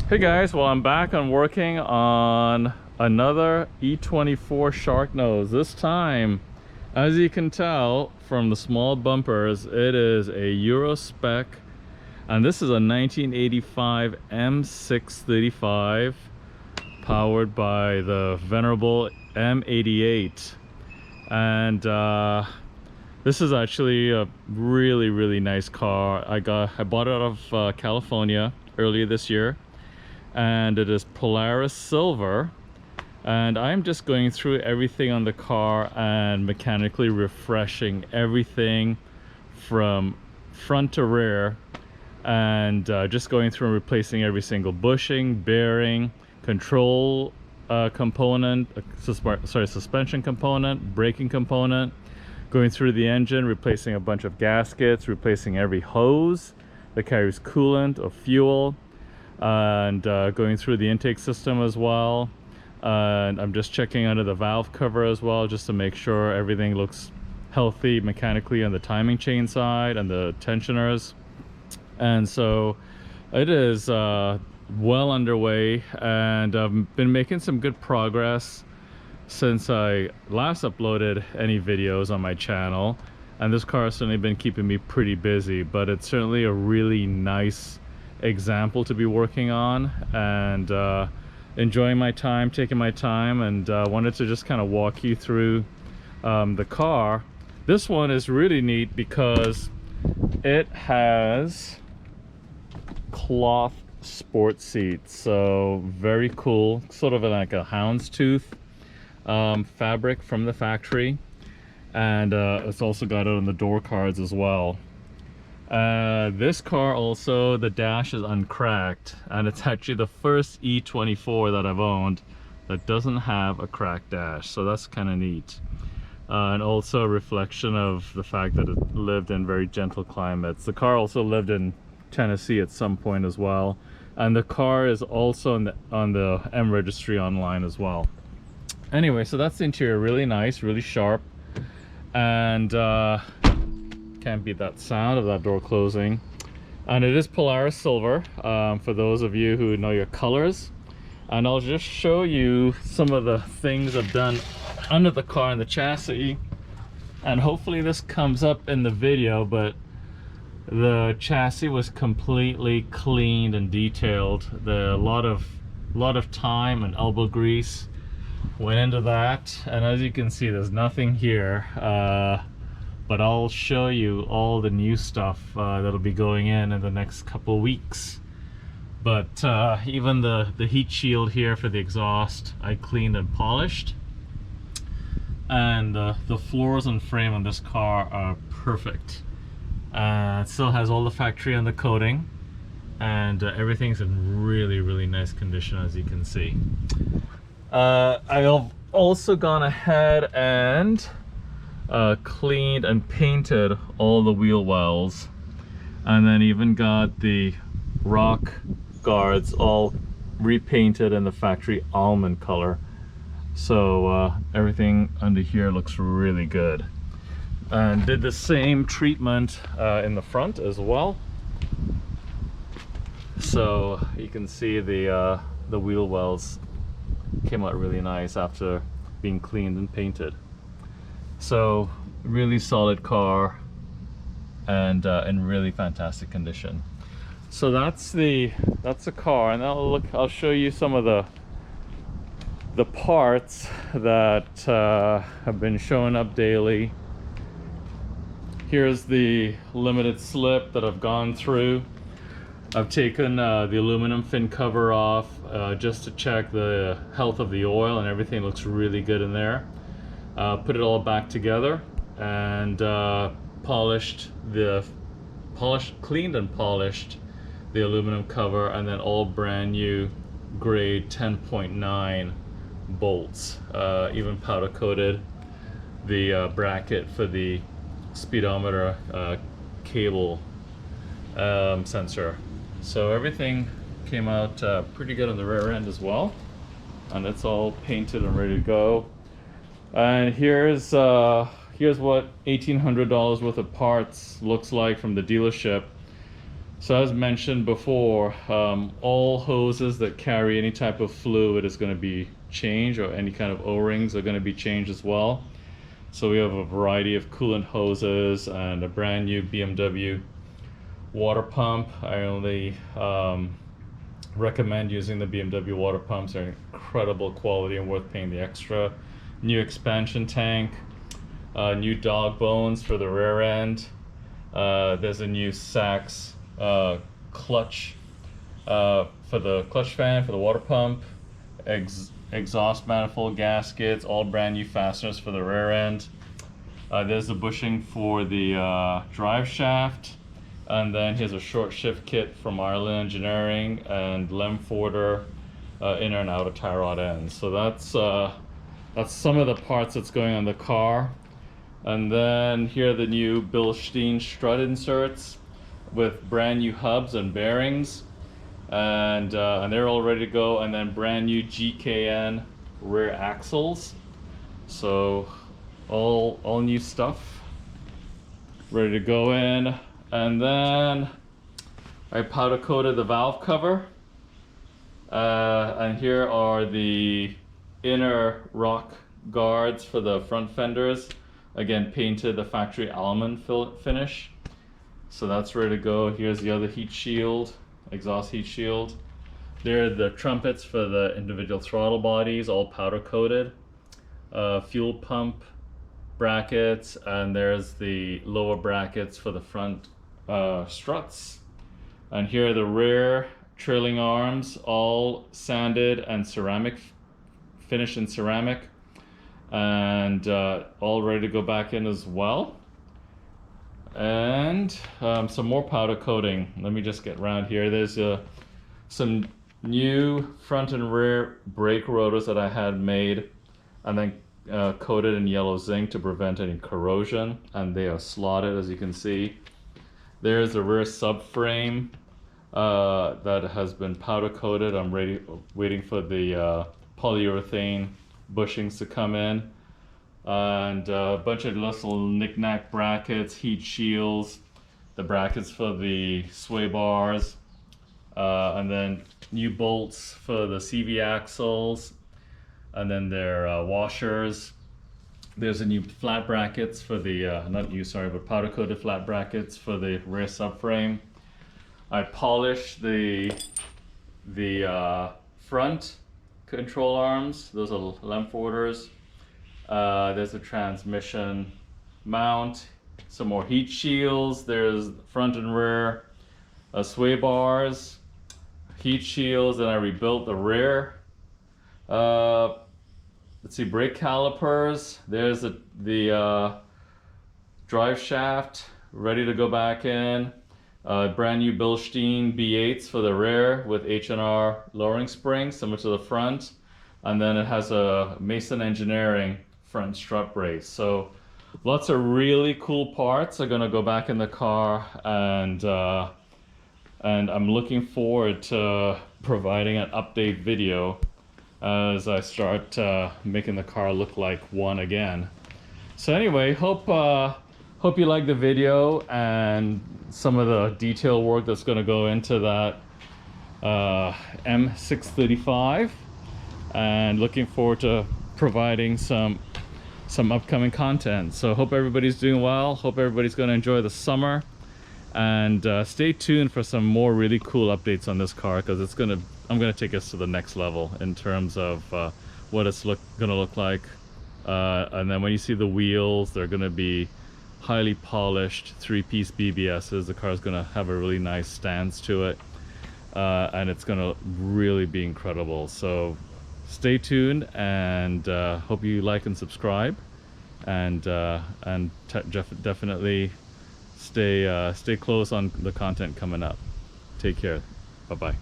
Hey guys, well I'm back on working on another E24 shark nose. This time, as you can tell from the small bumpers, it is a Euro spec, and this is a 1985 M635 powered by the venerable M88. And this is actually a really nice car. I bought it out of California earlier this year, and it is Polaris Silver. And I'm just going through everything on the car and mechanically refreshing everything from front to rear, and just going through and replacing every single bushing, bearing, control component, suspension component, braking component, going through the engine, replacing a bunch of gaskets, replacing every hose that carries coolant or fuel, and going through the intake system as well. And I'm just checking under the valve cover as well, just to make sure everything looks healthy mechanically on the timing chain side and the tensioners. And so it is well underway, and I've been making some good progress since I last uploaded any videos on my channel, and this car has certainly been keeping me pretty busy. But it's certainly a really nice example to be working on, and enjoying my time, taking my time, and wanted to just kind of walk you through the car. This one is really neat because it has cloth sport seats, so very cool, sort of like a houndstooth fabric from the factory. And it's also got it on the door cards as well. This car also, the dash is uncracked, and it's actually the first E24 that I've owned that doesn't have a cracked dash, so that's kind of neat. And also a reflection of the fact that it lived in very gentle climates. The car also lived in Tennessee at some point as well, and the car is also on the M registry online as well. Anyway, so that's the interior. Really nice, really sharp, and can't beat that sound of that door closing. And it is Polaris Silver, for those of you who know your colors. And I'll just show you some of the things I've done under the car and the chassis, and hopefully this comes up in the video. But the chassis was completely cleaned and detailed. A lot of time and elbow grease went into that, and as you can see, there's nothing here, but I'll show you all the new stuff that'll be going in the next couple weeks. But even the heat shield here for the exhaust, I cleaned and polished, and the floors and frame on this car are perfect. It still has all the factory undercoating, and everything's in really nice condition, as you can see. I've also gone ahead and cleaned and painted all the wheel wells, and then even got the rock guards all repainted in the factory almond color. So everything under here looks really good. And did the same treatment in the front as well. So you can see the wheel wells came out really nice after being cleaned and painted. So really solid car, and in really fantastic condition. So that's the car, and I'll show you some of the parts that have been showing up daily. Here's the limited slip that I've gone through. I've taken the aluminum fin cover off just to check the health of the oil, and everything looks really good in there. Put it all back together, and cleaned and polished the aluminum cover, and then all brand new grade 10.9 bolts. Even powder coated the bracket for the speedometer cable sensor. So everything came out pretty good on the rear end as well, and it's all painted and ready to go. And here's what $1,800 worth of parts looks like from the dealership. So as mentioned before, all hoses that carry any type of fluid is going to be changed, or any kind of O-rings are going to be changed as well. So we have a variety of coolant hoses and a brand new BMW water pump. I only recommend using the BMW water pumps. They're incredible quality and worth paying the extra. New expansion tank, new dog bones for the rear end. There's a new Sachs clutch for the clutch fan for the water pump, exhaust manifold gaskets, all brand new fasteners for the rear end. There's the bushing for the drive shaft, and then here's a short shift kit from Ireland Engineering and Lemforder inner and outer tie rod ends. So that's some of the parts that's going on the car. And then here are the new Bilstein strut inserts with brand new hubs and bearings, and they're all ready to go. And then brand new GKN rear axles. So all new stuff ready to go in. And then I powder coated the valve cover, and here are the inner rock guards for the front fenders. Again, painted the factory almond finish. So that's ready to go. Here's the other heat shield, exhaust heat shield. There are the trumpets for the individual throttle bodies, all powder coated. Fuel pump brackets, and there's the lower brackets for the front struts. And here are the rear trailing arms, all sanded and ceramic, finished in ceramic, and all ready to go back in as well. And some more powder coating. Let me just get around here. There's some new front and rear brake rotors that I had made and then coated in yellow zinc to prevent any corrosion, and they are slotted, as you can see. There's the rear subframe that has been powder coated. I'm waiting for the polyurethane bushings to come in, and a bunch of little knick-knack brackets, heat shields, the brackets for the sway bars, and then new bolts for the CV axles, and then their washers. There's a new flat brackets for the, not new, sorry, but powder coated flat brackets for the rear subframe. I polished the front control arms. Those are Lemforders. There's a transmission mount, some more heat shields. There's front and rear sway bars, heat shields, and I rebuilt the rear. Let's see, brake calipers. There's the drive shaft ready to go back in. Brand new Bilstein B8s for the rear with H&R lowering springs similar to the front, and then it has a Mason Engineering front strut brace. So lots of really cool parts are going to go back in the car, and I'm looking forward to providing an update video as I start making the car look like one again. So anyway, hope you like the video and some of the detail work that's going to go into that M635, and looking forward to providing some upcoming content. So hope everybody's doing well, hope everybody's going to enjoy the summer, and stay tuned for some more really cool updates on this car, because I'm gonna take us to the next level in terms of what it's gonna look like, and then when you see the wheels, they're gonna be highly polished 3-piece BBSs. The car's gonna have a really nice stance to it, and it's gonna really be incredible. So stay tuned, and hope you like and subscribe, and definitely stay close on the content coming up. Take care. Bye bye.